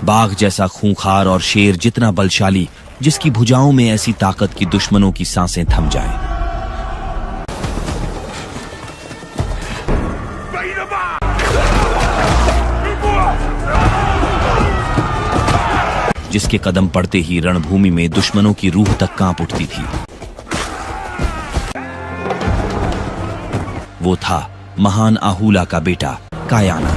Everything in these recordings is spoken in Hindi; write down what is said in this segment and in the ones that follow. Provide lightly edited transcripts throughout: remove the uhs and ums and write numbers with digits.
बाघ जैसा खूंखार और शेर जितना बलशाली, जिसकी भुजाओं में ऐसी ताकत कि दुश्मनों की सांसें थम जाएं। जिसके कदम पड़ते ही रणभूमि में दुश्मनों की रूह तक कांप उठती थी। वो था महान आहूला का बेटा कायाना।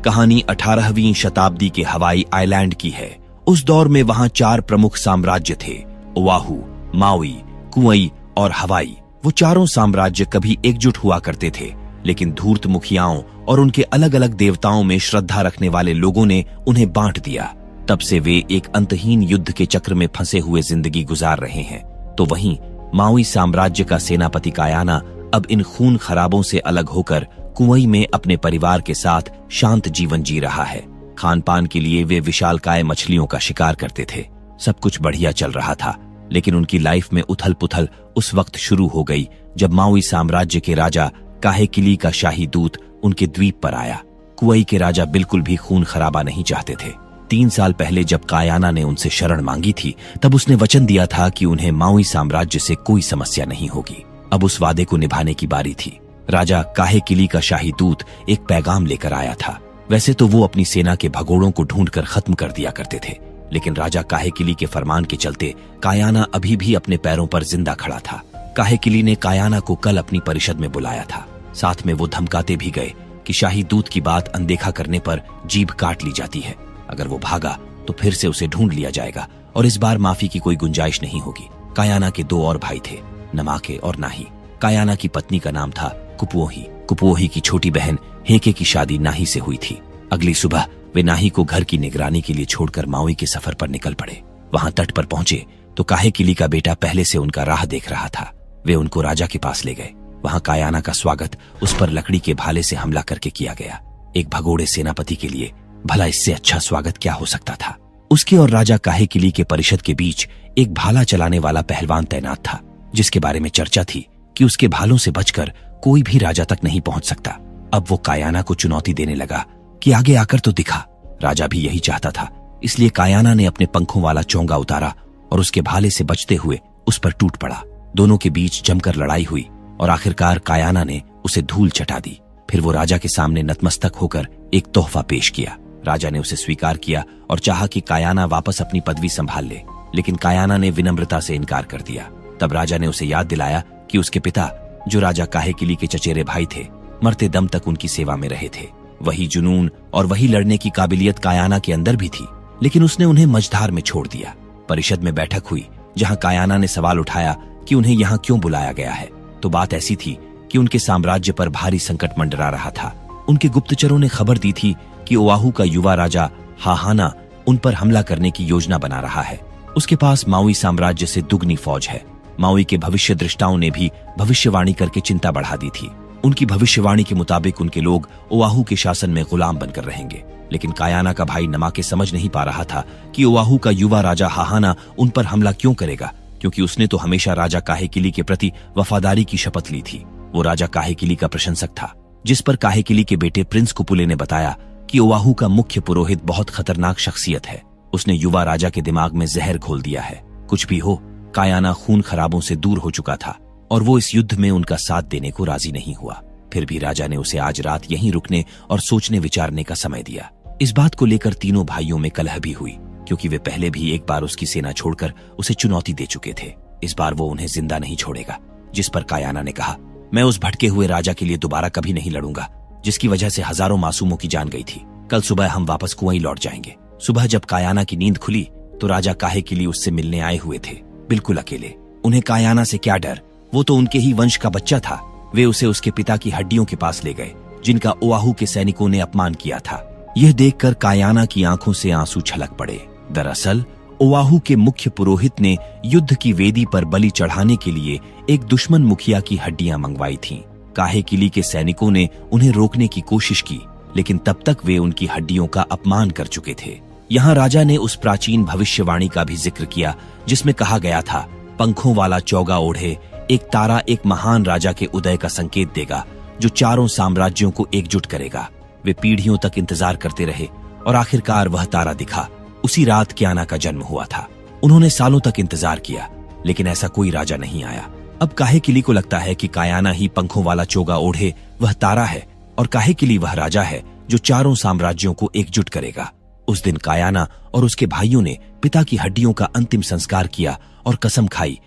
कहानी 18वीं शताब्दी के हवाई आइलैंड की है। उस दौर में वहां 4 प्रमुख साम्राज्य थे, ओआहू, माउई, कुवई और हवाई। वो चारों साम्राज्य कभी एकजुट हुआ करते थे, लेकिन धूर्त मुखियाओं और उनके अलग अलग देवताओं में श्रद्धा रखने वाले लोगों ने उन्हें बांट दिया। तब से वे एक अंतहीन युद्ध के चक्र में फंसे हुए जिंदगी गुजार रहे हैं। तो वहीं माउई साम्राज्य का सेनापति कायाना अब इन खून खराबों से अलग होकर कुवई में अपने परिवार के साथ शांत जीवन जी रहा है। खान पान के लिए वे विशालकाय मछलियों का शिकार करते थे। सब कुछ बढ़िया चल रहा था, लेकिन उनकी लाइफ में उथल पुथल उस वक्त शुरू हो गई जब माउई साम्राज्य के राजा काहेकिली का शाही दूत उनके द्वीप पर आया। कुवई के राजा बिल्कुल भी खून खराबा नहीं चाहते थे। 3 साल पहले जब कायाना ने उनसे शरण मांगी थी, तब उसने वचन दिया था कि उन्हें माउई साम्राज्य से कोई समस्या नहीं होगी। अब उस वादे को निभाने की बारी थी। राजा काहेकिली का शाही दूत एक पैगाम लेकर आया था। वैसे तो वो अपनी सेना के भगोड़ों को ढूंढकर खत्म कर दिया करते थे, लेकिन राजा काहेकिली के फरमान के चलते कायाना अभी भी अपने पैरों पर जिंदा खड़ा था। काहेकिली ने कायाना को कल अपनी परिषद में बुलाया था। साथ में वो धमकाते भी गए कि शाही दूत की बात अनदेखा करने पर जीभ काट ली जाती है। अगर वो भागा तो फिर से उसे ढूंढ लिया जाएगा और इस बार माफी की कोई गुंजाइश नहीं होगी। कायाना के 2 और भाई थे, नमाके और नाही। कायाना की पत्नी का नाम था कुपोही। कुपोही की छोटी बहन हेके की शादी नाही से हुई थी। अगली सुबह वे नाही को घर की निगरानी के लिए छोड़कर माउई के सफर पर निकल पड़े। वहां तट पर पहुंचे तो काहेकिली का बेटा पहले से उनका राह देख रहा था। वे उनको राजा के पास ले गए। वहां कायाना का स्वागत उस पर लकड़ी के भाले से हमला करके किया गया। एक भगोड़े सेनापति के लिए भला इससे अच्छा स्वागत क्या हो सकता था। उसके और राजा काहेकिली के परिषद के बीच एक भाला चलाने वाला पहलवान तैनात था, जिसके बारे में चर्चा थी कि उसके भालों से बचकर कोई भी राजा तक नहीं पहुंच सकता। अब वो कायाना को चुनौती देने लगा कि आगे आकर तो दिखा। राजा भी यही चाहता था, इसलिए कायाना ने अपने पंखों वाला चोंगा उतारा और उसके भाले से बचते हुए उस पर टूट पड़ा। दोनों के बीच जमकर लड़ाई हुई और आखिरकार कायाना ने उसे धूल चटा दी। फिर वो राजा के सामने नतमस्तक होकर एक तोहफा पेश किया। राजा ने उसे स्वीकार किया और चाहा कि कायाना वापस अपनी पदवी संभाल ले, लेकिन कायाना ने विनम्रता से इनकार कर दिया। तब राजा ने उसे याद दिलाया कि उसके पिता, जो राजा काहेकिली के चचेरे भाई थे, मरते दम तक उनकी सेवा में रहे थे। वही जुनून और वही लड़ने की काबिलियत कायाना के अंदर भी थी, लेकिन उसने उन्हें मझधार में छोड़ दिया। परिषद में बैठक हुई जहां कायाना ने सवाल उठाया कि उन्हें यहाँ क्यों बुलाया गया है। तो बात ऐसी थी कि उनके साम्राज्य पर भारी संकट मंडरा रहा था। उनके गुप्तचरों ने खबर दी थी कि ओआहू का युवा राजा हाहाना उन पर हमला करने की योजना बना रहा है। उसके पास माउई साम्राज्य से दुगनी फौज है। माउई के भविष्य दृष्टाओं ने भी भविष्यवाणी करके चिंता बढ़ा दी थी। उनकी भविष्यवाणी के मुताबिक उनके लोग ओआहू के शासन में गुलाम बनकर रहेंगे। लेकिन कायाना का भाई नमाके समझ नहीं पा रहा था कि ओआहू का युवा राजा हाहाना उन पर हमला क्यों करेगा, क्योंकि उसने तो हमेशा राजा काहेकिली के प्रति वफादारी की शपथ ली थी। वो राजा काहेकिली का प्रशंसक था, जिस पर काहेकिली के बेटे प्रिंस कुपुले ने बताया कि ओआहू का मुख्य पुरोहित बहुत खतरनाक शख्सियत है। उसने युवा राजा के दिमाग में जहर घोल दिया है। कुछ भी हो, कायाना खून खराबों से दूर हो चुका था और वो इस युद्ध में उनका साथ देने को राजी नहीं हुआ। फिर भी राजा ने उसे आज रात यहीं रुकने और सोचने विचारने का समय दिया। इस बात को लेकर तीनों भाइयों में कलह भी हुई, क्योंकि वे पहले भी एक बार उसकी सेना छोड़कर उसे चुनौती दे चुके थे। इस बार वो उन्हें जिंदा नहीं छोड़ेगा। जिस पर कायाना ने कहा, मैं उस भटके हुए राजा के लिए दोबारा कभी नहीं लड़ूंगा, जिसकी वजह से हजारों मासूमों की जान गई थी। कल सुबह हम वापस कुवई लौट जाएंगे। सुबह जब कायाना की नींद खुली तो राजा काहेकिली उससे मिलने आए हुए थे, बिल्कुल अकेले। उन्हें कायाना से क्या डर, वो तो उनके ही वंश का बच्चा था। वे उसे उसके पिता की हड्डियों के पास ले गए, जिनका ओआहू के सैनिकों ने अपमान किया था। यह देखकर कायाना की आंखों से आंसू छलक पड़े। दरअसल ओआहू के मुख्य पुरोहित ने युद्ध की वेदी पर बलि चढ़ाने के लिए एक दुश्मन मुखिया की हड्डियां मंगवाई थीं। काहेकिली के सैनिकों ने उन्हें रोकने की कोशिश की, लेकिन तब तक वे उनकी हड्डियों का अपमान कर चुके थे। यहाँ राजा ने उस प्राचीन भविष्यवाणी का भी जिक्र किया, जिसमें कहा गया था, पंखों वाला चौगा ओढ़े एक तारा एक महान राजा के उदय का संकेत देगा, जो चारों साम्राज्यों को एकजुट करेगा। वे पीढ़ियों तक इंतजार करते रहे और आखिरकार वह तारा दिखा। उसी रात क्याना का जन्म हुआ था। उन्होंने सालों तक इंतजार किया, लेकिन ऐसा कोई राजा नहीं आया। अब काहे किली को लगता है कि कायाना ही पंखों वाला चोगा ओढ़े वह तारा है और काहे किली वह राजा है जो चारों साम्राज्यों को एकजुट करेगा। उस दिन कायाना और उसके भाइयों ने पिता की हड्डियों का अंतिम संस्कार किया और कसम खाई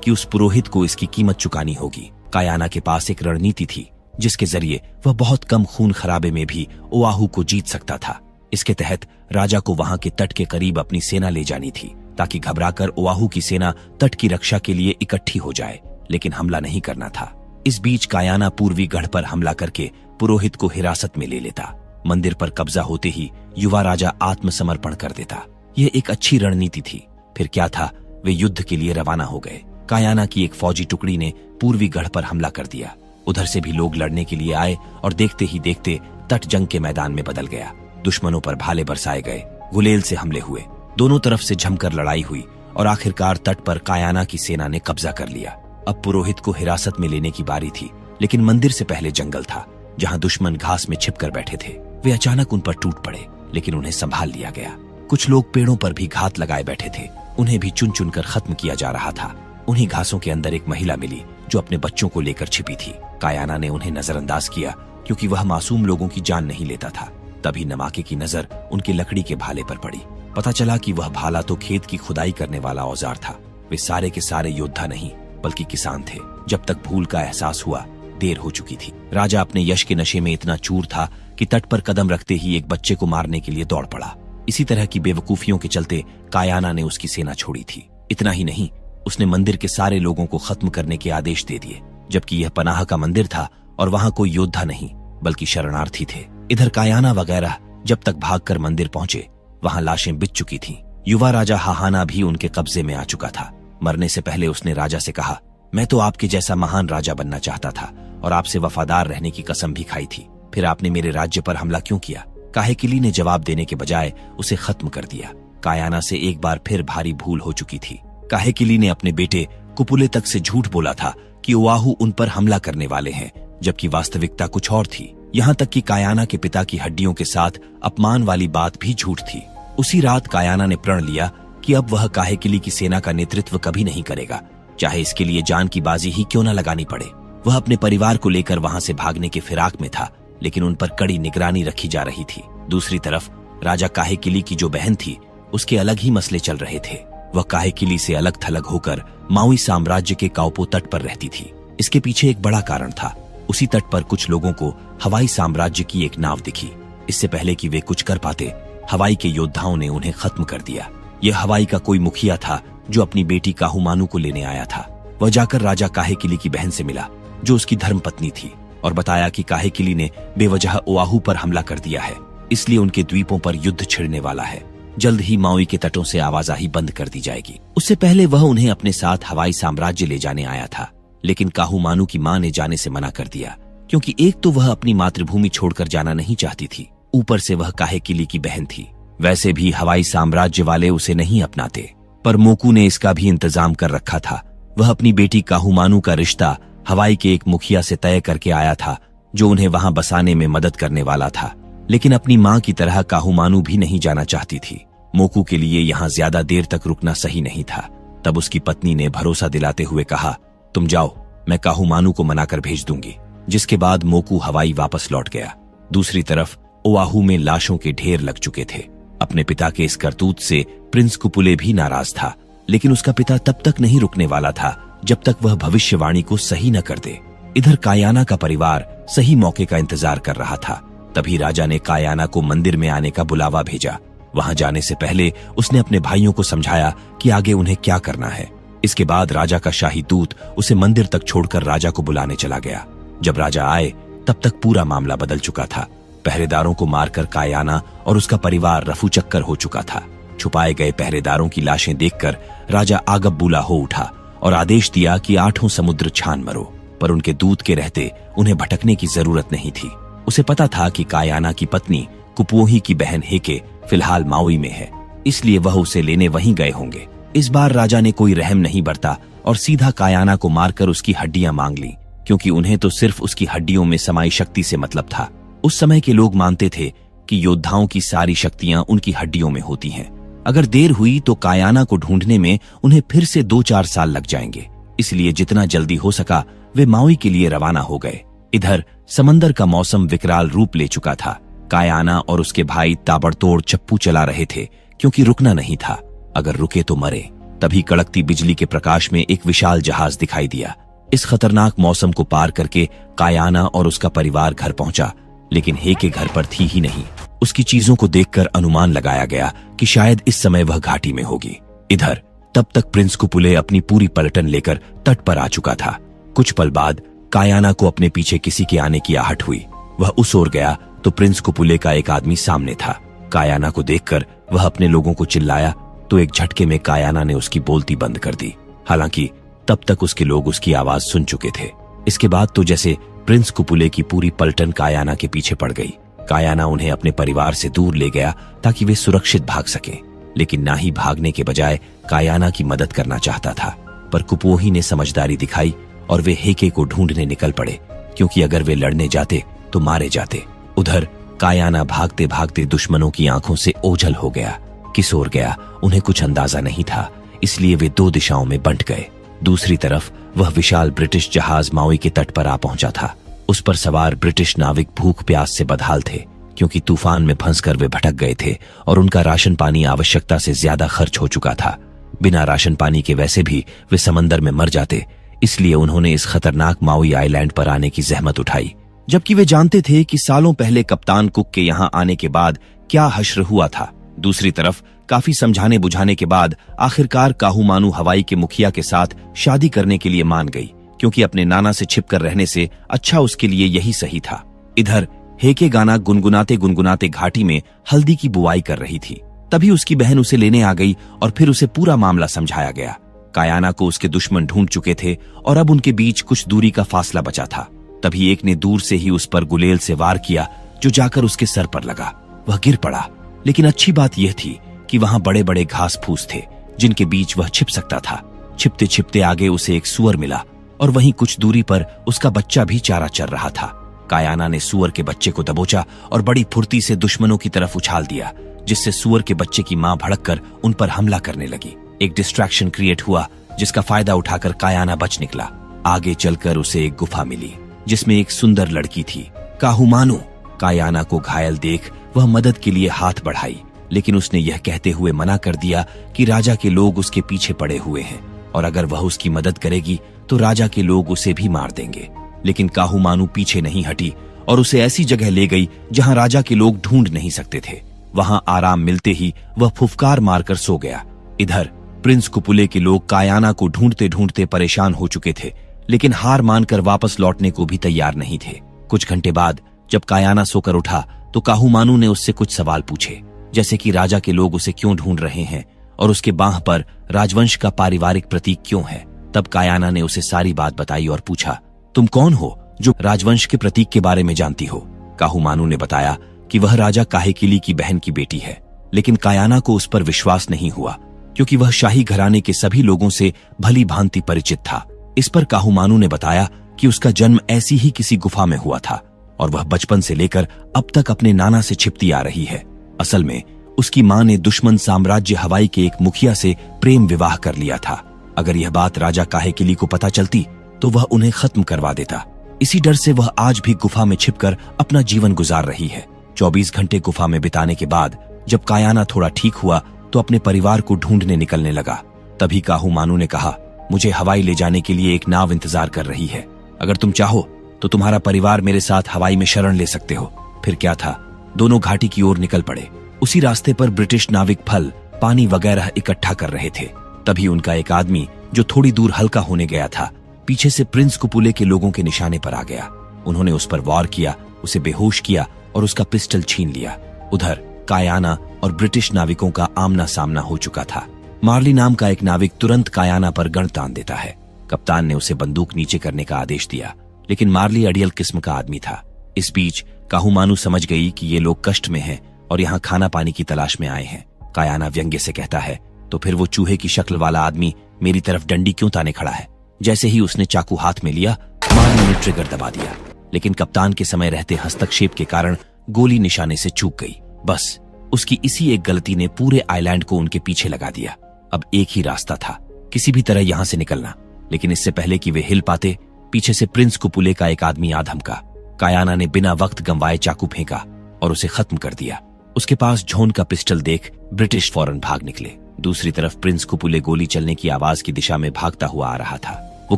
कि उस पुरोहित को इसकी कीमत चुकानी होगी। कायाना के पास एक रणनीति थी जिसके जरिए वह बहुत कम खून खराबे में भी ओआहू को जीत सकता था। इसके तहत राजा को वहां के तट के करीब अपनी सेना ले जानी थी ताकि घबराकर ओआहू की सेना तट की रक्षा के लिए इकट्ठी हो जाए, लेकिन हमला नहीं करना था। इस बीच कायाना पूर्वी गढ़ पर हमला करके पुरोहित को हिरासत में ले लेता। मंदिर पर कब्जा होते ही युवा राजा आत्मसमर्पण कर देता। यह एक अच्छी रणनीति थी। फिर क्या था, वे युद्ध के लिए रवाना हो गए। कायाना की एक फौजी टुकड़ी ने पूर्वी गढ़ पर हमला कर दिया। उधर से भी लोग लड़ने के लिए आए और देखते ही देखते तट जंग के मैदान में बदल गया। दुश्मनों पर भाले बरसाए गए, गुलेल से हमले हुए, दोनों तरफ से जमकर लड़ाई हुई और आखिरकार तट पर कायाना की सेना ने कब्जा कर लिया। अब पुरोहित को हिरासत में लेने की बारी थी, लेकिन मंदिर से पहले जंगल था जहां दुश्मन घास में छिपकर बैठे थे। वे अचानक उन पर टूट पड़े, लेकिन उन्हें संभाल लिया गया। कुछ लोग पेड़ों पर भी घात लगाए बैठे थे, उन्हें भी चुन चुन कर खत्म किया जा रहा था। उन्हीं घासों के अंदर एक महिला मिली जो अपने बच्चों को लेकर छिपी थी। कायाना ने उन्हें नजरअंदाज किया क्योंकि वह मासूम लोगों की जान नहीं लेता था। तभी नमाके की नजर उनके लकड़ी के भाले पर पड़ी। पता चला कि वह भाला तो खेत की खुदाई करने वाला औजार था। वे सारे के सारे योद्धा नहीं बल्कि किसान थे। जब तक भूल का एहसास हुआ, देर हो चुकी थी। राजा अपने यश के नशे में इतना चूर था कि तट पर कदम रखते ही एक बच्चे को मारने के लिए दौड़ पड़ा। इसी तरह की बेवकूफियों के चलते कायाना ने उसकी सेना छोड़ी थी। इतना ही नहीं, उसने मंदिर के सारे लोगों को खत्म करने के आदेश दे दिए, जबकि यह पनाह का मंदिर था और वहां कोई योद्धा नहीं बल्कि शरणार्थी थे। इधर कायाना वगैरह जब तक भागकर मंदिर पहुंचे, वहां लाशें बिछ चुकी थीं। युवा राजा हाहाना भी उनके कब्जे में आ चुका था। मरने से पहले उसने राजा से कहा, मैं तो आपके जैसा महान राजा बनना चाहता था और आपसे वफादार रहने की कसम भी खाई थी। फिर आपने मेरे राज्य पर हमला क्यों किया? काहे किली ने जवाब देने के बजाय उसे खत्म कर दिया। कायाना से एक बार फिर भारी भूल हो चुकी थी। काहे किली ने अपने बेटे कुपुले तक से झूठ बोला था कि ओआहू उन पर हमला करने वाले हैं, जबकि वास्तविकता कुछ और थी। यहाँ तक कि कायाना के पिता की हड्डियों के साथ अपमान वाली बात भी झूठ थी। उसी रात कायाना ने प्रण लिया कि अब वह काहे किली की सेना का नेतृत्व कभी नहीं करेगा, चाहे इसके लिए जान की बाजी ही क्यों न लगानी पड़े। वह अपने परिवार को लेकर वहां से भागने के फिराक में था, लेकिन उन पर कड़ी निगरानी रखी जा रही थी। दूसरी तरफ राजा काहे किली की जो बहन थी, उसके अलग ही मसले चल रहे थे। वह काहे किली से अलग थलग होकर माउई साम्राज्य के काउपो तट पर रहती थी। इसके पीछे एक बड़ा कारण था। उसी तट पर कुछ लोगों को हवाई साम्राज्य की एक नाव दिखी। इससे पहले कि वे कुछ कर पाते, हवाई के योद्धाओं ने उन्हें खत्म कर दिया। यह हवाई का कोई मुखिया था जो अपनी बेटी काहुमानू को लेने आया था। वह जाकर राजा काहे किली की बहन से मिला, जो उसकी धर्मपत्नी थी, और बताया कि काहे किली ने बेवजह ओआहू पर हमला कर दिया है, इसलिए उनके द्वीपों पर युद्ध छिड़ने वाला है। जल्द ही माउई के तटों से आवाजाही बंद कर दी जाएगी। उससे पहले वह उन्हें अपने साथ हवाई साम्राज्य ले जाने आया था, लेकिन काहुमानू की मां ने जाने से मना कर दिया, क्योंकि एक तो वह अपनी मातृभूमि छोड़कर जाना नहीं चाहती थी, ऊपर से वह काहे किली की बहन थी। वैसे भी हवाई साम्राज्य वाले उसे नहीं अपनाते, पर मोकू ने इसका भी इंतजाम कर रखा था। वह अपनी बेटी काहुमानू का रिश्ता हवाई के एक मुखिया से तय करके आया था, जो उन्हें वहां बसाने में मदद करने वाला था। लेकिन अपनी मां की तरह काहुमानू भी नहीं जाना चाहती थी। मोकू के लिए यहां ज्यादा देर तक रुकना सही नहीं था। तब उसकी पत्नी ने भरोसा दिलाते हुए कहा, तुम जाओ, मैं काहुमानू को मनाकर भेज दूंगी। जिसके बाद मोकू हवाई वापस लौट गया। दूसरी तरफ ओआहू में लाशों के ढेर लग चुके थे। अपने पिता के इस करतूत से प्रिंस कुपुले भी नाराज था, लेकिन उसका पिता तब तक नहीं रुकने वाला था जब तक वह भविष्यवाणी को सही न कर दे। इधर कायाना का परिवार सही मौके का इंतजार कर रहा था। तभी राजा ने कायाना को मंदिर में आने का बुलावा भेजा। वहां जाने से पहले उसने अपने भाइयों को समझाया कि आगे उन्हें क्या करना है। इसके बाद राजा का शाही दूत उसे मंदिर तक छोड़कर राजा को बुलाने चला गया। जब राजा आए तब तक पूरा मामला बदल चुका था। पहरेदारों को मारकर कायाना और उसका परिवार रफूचक्कर हो चुका था। छुपाए गए पहरेदारों की लाशें देखकर राजा आगबबूला हो उठा और आदेश दिया कि 8 समुद्र छान मरो। पर उनके दूत के रहते उन्हें भटकने की जरूरत नहीं थी। उसे पता था कि कायाना की पत्नी कुपुओही की बहन हेके फिलहाल माउई में है, इसलिए वह उसे लेने वहीं गए होंगे। इस बार राजा ने कोई रहम नहीं बरता और सीधा कायाना को मारकर उसकी हड्डियां मांग ली। क्योंकि उन्हें तो सिर्फ उसकी हड्डियों में समाई शक्ति से मतलब था। उस समय के लोग मानते थे कि योद्धाओं की सारी शक्तियां उनकी हड्डियों में होती हैं। अगर देर हुई तो कायाना को ढूंढने में उन्हें फिर से 2-4 साल लग जाएंगे। इसलिए जितना जल्दी हो सका वे माउई के लिए रवाना हो गए। इधर समंदर का मौसम विकराल रूप ले चुका था। कायाना और उसके भाई ताबड़तोड़ चप्पू चला रहे थे, क्योंकि रुकना नहीं था। अगर रुके तो मरे। तभी कड़कती बिजली के प्रकाश में एक विशाल जहाज दिखाई दिया। इस खतरनाक मौसम को पार करके कायाना और उसका परिवार घर पहुंचा, लेकिन हेके घर पर थी ही नहीं। उसकी चीजों को देखकर अनुमान लगाया गया कि शायद इस समय वह घाटी में होगी। इधर तब तक प्रिंस कुपुले अपनी पूरी पलटन लेकर तट पर आ चुका था। कुछ पल बाद कायाना को अपने पीछे किसी के आने की आहट हुई। वह उस ओर गया तो प्रिंस कुपुले का एक आदमी सामने था। कायाना को देखकर वह अपने लोगों को चिल्लाया तो एक झटके में कायाना ने उसकी बोलती बंद कर दी। हालांकि तब तक उसके लोग उसकी आवाज सुन चुके थे। इसके बाद तो जैसे प्रिंस कुपुले की पूरी पलटन कायाना के पीछे पड़ गई। कायाना उन्हें अपने परिवार से दूर ले गया ताकि वे सुरक्षित भाग सकें, लेकिन ना ही भागने के बजाय कायाना की मदद करना चाहता था। पर कुपोही ने समझदारी दिखाई और वे हेके को ढूंढने निकल पड़े, क्योंकि अगर वे लड़ने जाते तो मारे जाते। उधर कायाना भागते भागते दुश्मनों की आंखों से ओझल हो गया। किस ओर गया उन्हें कुछ अंदाजा नहीं था, इसलिए वे 2 दिशाओं में बंट गए। दूसरी तरफ वह विशाल ब्रिटिश जहाज माउई के तट पर आ पहुंचा था। उस पर सवार ब्रिटिश नाविक भूख प्यास से बदहाल थे, क्योंकि तूफान में फंसकर वे भटक गए थे और उनका राशन पानी आवश्यकता से ज्यादा खर्च हो चुका था। बिना राशन पानी के वैसे भी वे समंदर में मर जाते, इसलिए उन्होंने इस खतरनाक माउई आइलैंड पर आने की जहमत उठाई, जबकि वे जानते थे कि सालों पहले कप्तान कुक के यहाँ आने के बाद क्या हश्र हुआ था। दूसरी तरफ काफी समझाने बुझाने के बाद आखिरकार काहूमानू हवाई के मुखिया के साथ शादी करने के लिए मान गई, क्योंकि अपने नाना से छिपकर रहने से अच्छा उसके लिए यही सही था। इधर हेके गाना गुनगुनाते गुनगुनाते घाटी में हल्दी की बुआई कर रही थी। तभी उसकी बहन उसे लेने आ गई और फिर उसे पूरा मामला समझाया गया। कायाना को उसके दुश्मन ढूंढ चुके थे और अब उनके बीच कुछ दूरी का फासला बचा था। तभी एक ने दूर से ही उस पर गुलेल से वार किया, जो जाकर उसके सर पर लगा। वह गिर पड़ा, लेकिन अच्छी बात यह थी कि वहां बड़े बड़े घास फूस थे, जिनके बीच वह छिप सकता था। छिपते छिपते आगे उसे एक सूअर मिला और वहीं कुछ दूरी पर उसका बच्चा भी चारा चर रहा था। कायाना ने सूअर के बच्चे को दबोचा और बड़ी फुर्ती से दुश्मनों की तरफ उछाल दिया, जिससे सूअर के बच्चे की मां भड़ककर उन पर हमला करने लगी। एक डिस्ट्रैक्शन क्रिएट हुआ, जिसका फायदा उठाकर कायाना बच निकला। आगे चलकर उसे एक गुफा मिली, जिसमें एक सुंदर लड़की थी, काहूमानू। कायाना को घायल देख वह मदद के लिए हाथ बढ़ाई, लेकिन उसने यह कहते हुए मना कर दिया कि राजा के लोग उसके पीछे पड़े हुए हैं और अगर वह उसकी मदद करेगी तो राजा के लोग उसे भी मार देंगे। लेकिन काहूमानू पीछे नहीं हटी और उसे ऐसी जगह ले गई जहां राजा के लोग ढूंढ नहीं सकते थे। वहां आराम मिलते ही वह फुफकार मारकर सो गया। इधर प्रिंस कुपुले के लोग कायाना को ढूंढते ढूंढते परेशान हो चुके थे, लेकिन हार मानकर वापस लौटने को भी तैयार नहीं थे। कुछ घंटे बाद जब कायाना सोकर उठा तो काहूमानू ने उससे कुछ सवाल पूछे, जैसे कि राजा के लोग उसे क्यों ढूंढ रहे हैं और उसके बांह पर राजवंश का पारिवारिक प्रतीक क्यों है। तब कायाना ने उसे सारी बात बताई और पूछा, तुम कौन हो जो राजवंश के प्रतीक के बारे में जानती हो। काहूमानू ने बताया कि वह राजा काहेकिली की बहन की बेटी है, लेकिन कायाना को उस पर विश्वास नहीं हुआ, क्योंकि वह शाही घराने के सभी लोगों से भली भांति परिचित था। इस पर काहूमानू ने बताया कि उसका जन्म ऐसी ही किसी गुफा में हुआ था और वह बचपन से लेकर अब तक अपने नाना से छिपती आ रही है। असल में उसकी मां ने दुश्मन साम्राज्य हवाई के एक मुखिया से प्रेम विवाह कर लिया था। अगर यह बात राजा काहेकिली को पता चलती तो वह उन्हें खत्म करवा देता। इसी डर से वह आज भी गुफा में छिपकर अपना जीवन गुजार रही है। 24 घंटे गुफा में बिताने के बाद जब कायाना थोड़ा ठीक हुआ तो अपने परिवार को ढूंढने निकलने लगा। तभी काहूमानू ने कहा, मुझे हवाई ले जाने के लिए एक नाव इंतजार कर रही है। अगर तुम चाहो तो तुम्हारा परिवार मेरे साथ हवाई में शरण ले सकते हो। फिर क्या था, दोनों घाटी की ओर निकल पड़े। उसी रास्ते पर ब्रिटिश नाविक फल, पानी वगैरह इकट्ठा कर रहे थे। तभी उनका एक आदमी जो थोड़ी दूर हल्का होने गया था, पीछे से प्रिंस कुपुले के लोगों के निशाने पर आ गया। उन्होंने उस पर वार किया, उसे बेहोश किया और उसका पिस्टल छीन लिया। उधर कायाना और ब्रिटिश नाविकों का आमना सामना हो चुका था। मार्ली नाम का एक नाविक तुरंत कायाना पर गण तान देता है। कप्तान ने उसे बंदूक नीचे करने का आदेश दिया, लेकिन मार्ली अड़ियल किस्म का आदमी था। इस बीच काहूमानू समझ गई कि ये लोग कष्ट में हैं और यहाँ खाना पानी की तलाश में आए हैं। कायाना व्यंग्य से कहता है, तो फिर वो चूहे की शक्ल वाला आदमी मेरी तरफ डंडी क्यों ताने खड़ा है। जैसे ही उसने चाकू हाथ में लिया, मार्ली ने ट्रिगर दबा दिया, लेकिन कप्तान के समय रहते हस्तक्षेप के कारण गोली निशाने से चूक गई। बस उसकी इसी एक गलती ने पूरे आइलैंड को उनके पीछे लगा दिया। अब एक ही रास्ता था, किसी भी तरह यहां से निकलना। लेकिन इससे पहले कि वे हिल पाते, पीछे से प्रिंस कुपुले का एक आदमी आ धमका। कायाना ने बिना वक्त गंवाए चाकू फेंका और उसे खत्म कर दिया। उसके पास झोन का पिस्टल देख ब्रिटिश फौरन भाग निकले। दूसरी तरफ प्रिंस कुपुले गोली चलने की आवाज की दिशा में भागता हुआ आ रहा था। वो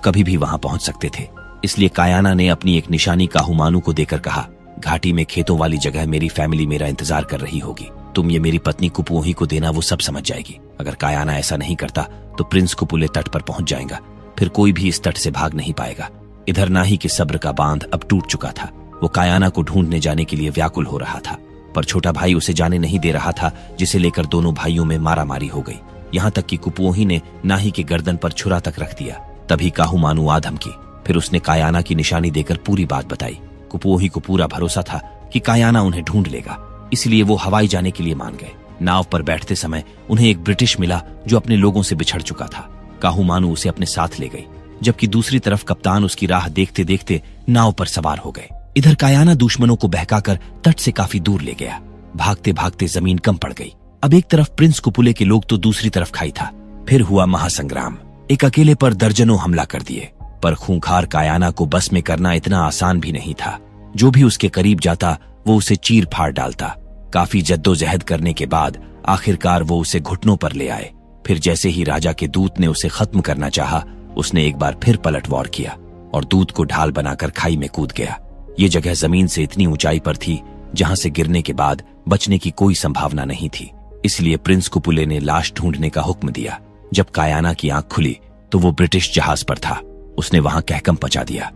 कभी भी वहां पहुंच सकते थे, इसलिए कायाना ने अपनी एक निशानी काहुमानू को देकर कहा, घाटी में खेतों वाली जगह मेरी फैमिली मेरा इंतजार कर रही होगी। तुम ये मेरी पत्नी कुपुओही को देना, वो सब समझ जाएगी। अगर कायाना ऐसा नहीं करता तो प्रिंस कुपुले तट पर पहुंच जाएगा, फिर कोई भी इस तट से भाग नहीं पाएगा। इधर नाही के सब्र का बांध अब टूट चुका था। वो कायाना को ढूंढने जाने के लिए व्याकुल हो रहा था, पर छोटा भाई उसे जाने नहीं दे रहा था, जिसे लेकर दोनों भाइयों में मारामारी हो गई। यहाँ तक कि कुपुओही ने नाही के गर्दन पर छुरा तक रख दिया। तभी काहुमानू आ धमकी। फिर उसने कायाना की निशानी देकर पूरी बात बताई। कुपुओही को पूरा भरोसा था कि कायाना उन्हें ढूंढ लेगा, इसलिए वो हवाई जाने के लिए मान गए। नाव पर बैठते समय उन्हें एक ब्रिटिश मिला जो अपने लोगों से बिछड़ चुका था। काहुमानू उसे अपने साथ ले गई, जबकि दूसरी तरफ कप्तान उसकी राह देखते देखते नाव पर सवार हो गए। इधर कायाना दुश्मनों को बहकाकर तट से काफी दूर ले गया। भागते भागते जमीन कम पड़ गई। अब एक तरफ प्रिंस कुपुले के लोग तो दूसरी तरफ खाई था। फिर हुआ महासंग्राम। एक अकेले पर दर्जनों हमला कर दिए, पर खूंखार कायाना को बस में करना इतना आसान भी नहीं था। जो भी उसके करीब जाता वो उसे चीर फाड़ डालता। काफी जद्दोजहद करने के बाद आखिरकार वो उसे घुटनों पर ले आए। फिर जैसे ही राजा के दूत ने उसे खत्म करना चाहा, उसने एक बार फिर पलटवार किया और दूत को ढाल बनाकर खाई में कूद गया। ये जगह जमीन से इतनी ऊंचाई पर थी जहां से गिरने के बाद बचने की कोई संभावना नहीं थी। इसलिए प्रिंस कुपुले ने लाश ढूंढने का हुक्म दिया। जब कायाना की आंख खुली तो वो ब्रिटिश जहाज पर था। उसने वहां कहकम पचा दिया।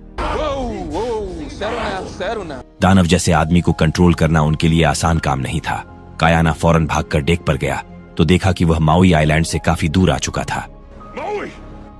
दानव जैसे आदमी को कंट्रोल करना उनके लिए आसान काम नहीं था। कायाना फौरन भागकर डेक पर गया तो देखा कि वह माउई आइलैंड से काफी दूर आ चुका था।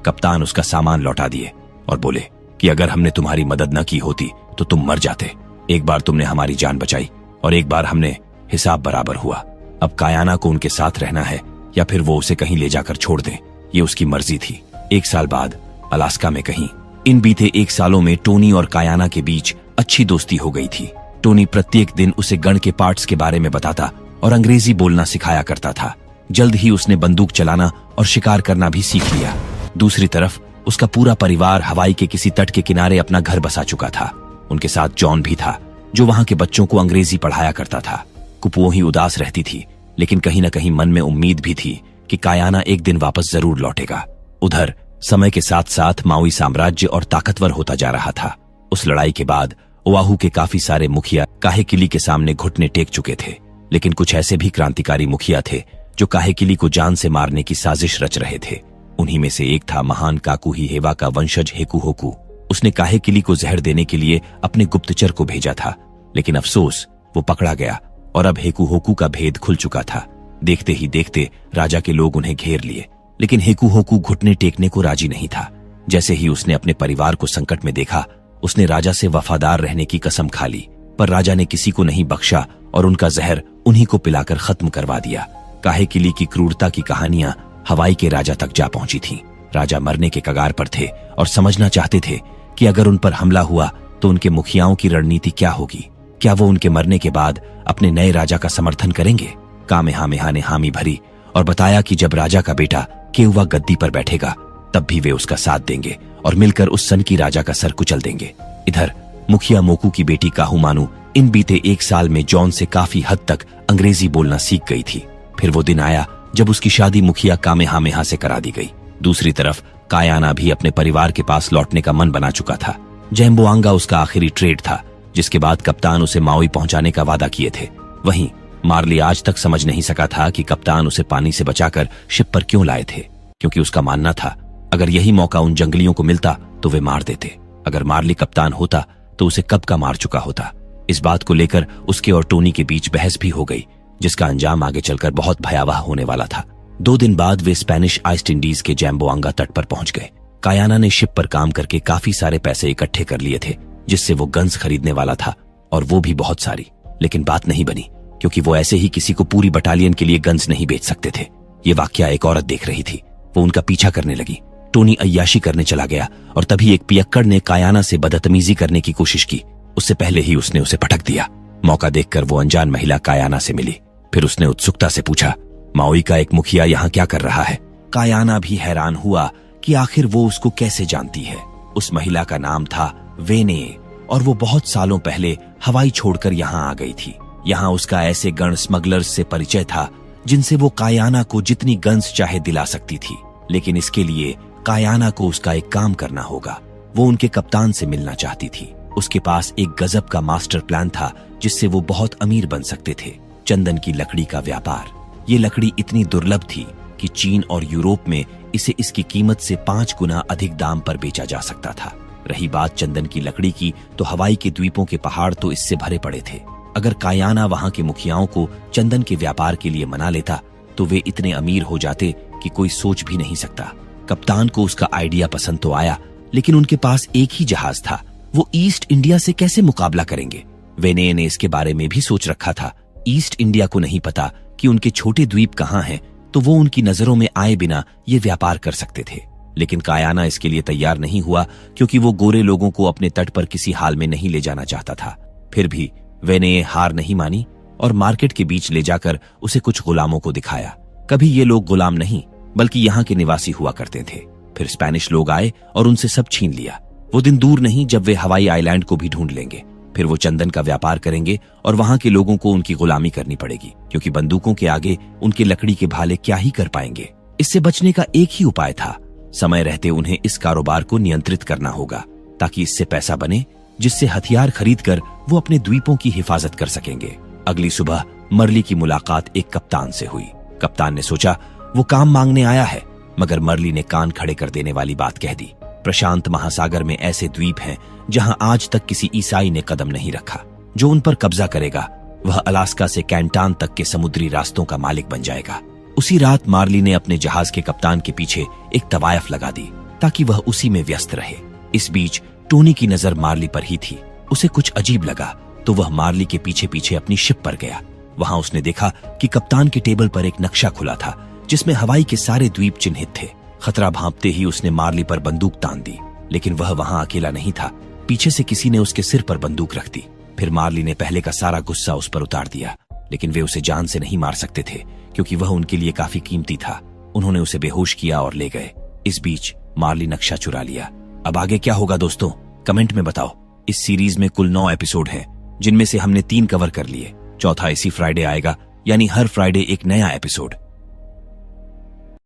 कप्तान उसका सामान लौटा दिए और बोले कि अगर हमने तुम्हारी मदद न की होती तो तुम मर जाते। एक बार तुमने हमारी जान बचाई और एक बार हमने, हिसाब बराबर हुआ। अब कायाना को उनके साथ रहना है या फिर वो उसे कहीं ले जाकर छोड़ दें, ये उसकी मर्जी थी। 1 साल बाद अलास्का में कहीं। इन बीते 1 सालों में टोनी और कायाना के बीच अच्छी दोस्ती हो गई थी। टोनी प्रत्येक दिन उसे गन के पार्ट्स के बारे में बताता और अंग्रेजी बोलना सिखाया करता था। जल्द ही उसने बंदूक चलाना और शिकार करना भी सीख लिया। दूसरी तरफ उसका पूरा परिवार हवाई के किसी तट के किनारे अपना घर बसा चुका था। उनके साथ जॉन भी था, जो वहां के बच्चों को अंग्रेजी पढ़ाया करता था। कुपुओही उदास रहती थी, लेकिन कहीं न कहीं मन में उम्मीद भी थी कि कायाना एक दिन वापस जरूर लौटेगा। उधर समय के साथ साथ माउई साम्राज्य और ताकतवर होता जा रहा था। उस लड़ाई के बाद ओआहू के काफी सारे मुखिया काहेकिली के सामने घुटने टेक चुके थे, लेकिन कुछ ऐसे भी क्रांतिकारी मुखिया थे जो काहेकिली को जान से मारने की साजिश रच रहे थे। उन्हीं में से एक था महान काकुहिहेवा का वंशज हेकुहोकू। उसने काहेकिली को जहर देने के लिए अपने गुप्तचर को भेजा था, लेकिन अफसोस वो पकड़ा गया और अब हेकुहोकू का भेद खुल चुका था। देखते ही देखते राजा के लोग उन्हें घेर लिए, लेकिन हेकुहोकू घुटने टेकने को राजी नहीं था। जैसे ही उसने अपने परिवार को संकट में देखा, उसने राजा से वफादार रहने की कसम खा ली, पर राजा ने किसी को नहीं बख्शा और उनका जहर उन्हीं को पिलाकर खत्म करवा दिया। काहेकिली की क्रूरता की कहानियां हवाई के राजा तक जा पहुंची थीं। राजा मरने के कगार पर थे और समझना चाहते थे कि अगर उन पर हमला हुआ तो उनके मुखियाओं की रणनीति क्या होगी। क्या वो उनके मरने के बाद अपने नए राजा का समर्थन करेंगे? कामेहामेहा ने हामी भरी और बताया कि जब राजा का बेटा केउवा गद्दी पर बैठेगा तब भी वे उसका साथ देंगे और मिलकर उस सन की राजा का सर कुचल देंगे। इधर मुखिया मोकू की बेटी काहुमानू इन बीते 1 साल में जॉन से काफी हद तक अंग्रेजी बोलना सीख गई थी। फिर वो दिन आया जब उसकी शादी मुखिया कामेहामेहा से करा दी गई। दूसरी तरफ कायाना भी अपने परिवार के पास लौटने का मन बना चुका था। जैम्बोआंगा उसका आखिरी ट्रेड था, जिसके बाद कप्तान उसे माउई पहुंचाने का वादा किए थे। वहीं मार्ली आज तक समझ नहीं सका था कि कप्तान उसे पानी से बचाकर शिप पर क्यों लाए थे, क्योंकि उसका मानना था अगर यही मौका उन जंगलियों को मिलता तो वे मार देते। अगर मार्ली कप्तान होता तो उसे कब का मार चुका होता। इस बात को लेकर उसके और टोनी के बीच बहस भी हो गई, जिसका अंजाम आगे चलकर बहुत भयावह होने वाला था। 2 दिन बाद वे स्पेनिश ईस्ट इंडीज के जैम्बोआंगा तट पर पहुंच गए। कायाना ने शिप पर काम करके काफी सारे पैसे इकट्ठे कर लिए थे, जिससे वो गन्स खरीदने वाला था, और वो भी बहुत सारी। लेकिन बात नहीं बनी, क्योंकि वो ऐसे ही किसी को पूरी बटालियन के लिए गन्स नहीं बेच सकते थे। ये वाकया एक औरत देख रही थी। वो उनका पीछा करने लगी, टोनी अय्याशी करने चला गया और तभी एक पियक्कड़ ने कायाना से बदतमीजी करने की कोशिश की। उससे पहले ही उसने उसे पटक दिया। मौका देखकर वो अनजान महिला कायाना से मिली। फिर उसने उत्सुकता से पूछा, माओई का एक मुखिया यहाँ क्या कर रहा है? कायाना भी हैरान हुआ कि आखिर वो उसको कैसे जानती है। उस महिला का नाम था वेने और वो बहुत सालों पहले हवाई छोड़कर यहाँ आ गई थी। यहाँ उसका ऐसे गण स्मगलर्स से परिचय था जिनसे वो कायाना को जितनी गन्स चाहे दिला सकती थी, लेकिन इसके लिए कायाना को उसका एक काम करना होगा। वो उनके कप्तान से मिलना चाहती थी। उसके पास एक गजब का मास्टर प्लान था जिससे वो बहुत अमीर बन सकते थे। चंदन की लकड़ी का व्यापार। ये लकड़ी इतनी दुर्लभ थी कि चीन और यूरोप में इसे इसकी कीमत से 5 गुना अधिक दाम पर बेचा जा सकता था। रही बात चंदन की लकड़ी की, तो हवाई के द्वीपों के पहाड़ तो इससे भरे पड़े थे। अगर कायाना वहां के मुखियाओं को चंदन के व्यापार के लिए मना लेता तो वे इतने अमीर हो जाते कि कोई सोच भी नहीं सकता। कप्तान को उसका आइडिया पसंद तो आया, लेकिन उनके पास एक ही जहाज था। वो ईस्ट इंडिया से कैसे मुकाबला करेंगे? वेने ने इसके बारे में भी सोच रखा था। ईस्ट इंडिया को नहीं पता कि उनके छोटे द्वीप कहाँ हैं, तो वो उनकी नजरों में आए बिना ये व्यापार कर सकते थे। लेकिन कायाना इसके लिए तैयार नहीं हुआ, क्योंकि वो गोरे लोगों को अपने तट पर किसी हाल में नहीं ले जाना चाहता था। फिर भी वेने हार नहीं मानी और मार्केट के बीच ले जाकर उसे कुछ गुलामों को दिखाया। कभी ये लोग गुलाम नहीं बल्कि यहाँ के निवासी हुआ करते थे। फिर स्पेनिश लोग आए और उनसे सब छीन लिया। वो दिन दूर नहीं जब वे हवाई आइलैंड को भी ढूंढ लेंगे। फिर वो चंदन का व्यापार करेंगे और वहां के लोगों को उनकी गुलामी करनी पड़ेगी, क्योंकि बंदूकों के आगे उनके लकड़ी के भाले क्या ही कर पाएंगे। इससे बचने का एक ही उपाय था, समय रहते उन्हें इस कारोबार को नियंत्रित करना होगा, ताकि इससे पैसा बने जिससे हथियार खरीदकर वो अपने द्वीपों की हिफाजत कर सकेंगे। अगली सुबह मर्ली की मुलाकात एक कप्तान से हुई। कप्तान ने सोचा वो काम मांगने आया है, मगर मर्ली ने कान खड़े कर देने वाली बात कह दी। प्रशांत महासागर में ऐसे द्वीप हैं जहां आज तक किसी ईसाई ने कदम नहीं रखा। जो उन पर कब्जा करेगा वह अलास्का से कैंटान तक के समुद्री रास्तों का मालिक बन जाएगा। उसी रात मार्ली ने अपने जहाज के कप्तान के पीछे एक तवायफ लगा दी ताकि वह उसी में व्यस्त रहे। इस बीच टोनी की नजर मार्ली पर ही थी। उसे कुछ अजीब लगा तो वह मार्ली के पीछे पीछे अपनी शिप पर गया। वहां उसने देखा कि कप्तान के टेबल पर एक नक्शा खुला था जिसमें हवाई के सारे द्वीप चिन्हित थे। खतरा भांपते ही उसने मार्ली पर बंदूक तान दी, लेकिन वह वहां अकेला नहीं था। पीछे से किसी ने उसके सिर पर बंदूक रख दी। फिर मार्ली ने पहले का सारा गुस्सा उस पर उतार दिया, लेकिन वे उसे जान से नहीं मार सकते थे क्योंकि वह उनके लिए काफी कीमती था। उन्होंने उसे बेहोश किया और ले गए। इस बीच मार्ली नक्शा चुरा लिया। अब आगे क्या होगा दोस्तों, कमेंट में बताओ। इस सीरीज में कुल 9 एपिसोड हैं, जिनमें से हमने 3 कवर कर लिए। चौथा इसी फ्राइडे आएगा, यानी हर फ्राइडे एक नया एपिसोड।